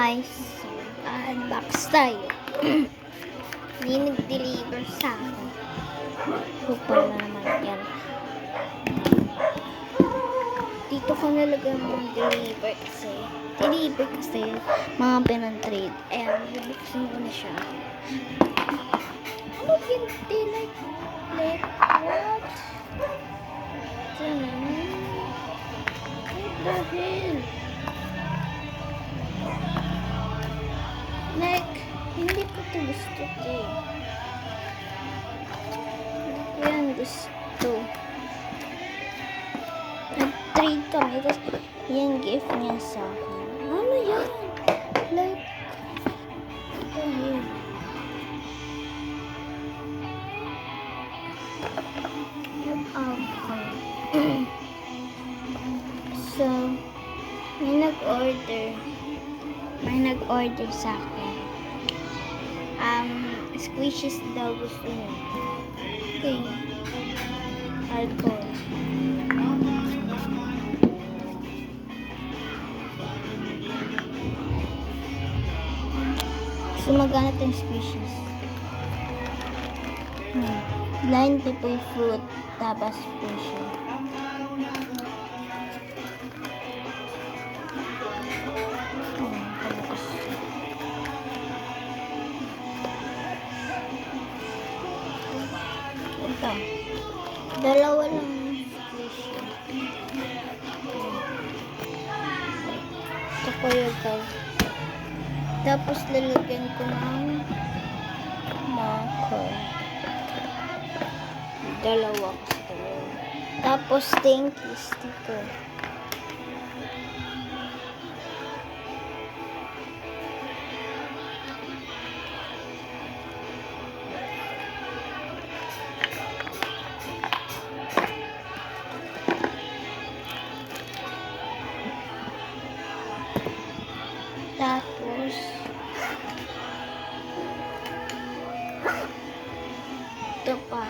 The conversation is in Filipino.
guys, unbox tayo. Hindi nag-deliver sa akin. Kupal na naman yan. Dito ko nalagay mga deliver kasi mga pinag-trade. Ayan, bubuksan ko na siya. Ano hindi like what? What the hell? Like, hindi ko ito gusto eh. Hindi ko yan gusto. Nag-trade kami, tapos yung gift niya sa akin. Ano yan? Like, ito yun. Yung outcome. So, may nag-order sa akin. Squishes daw gusto niya. Okay. Alcohol. So, magana itong squishes. Blind people fruit. Tapos special. Ito. Dalawa lang squishy. Ito ko ito. Tapos lalagyan ko ng marker. Dalawa kasi dalawa. Tapos thank you sticker. Tapos ito pa.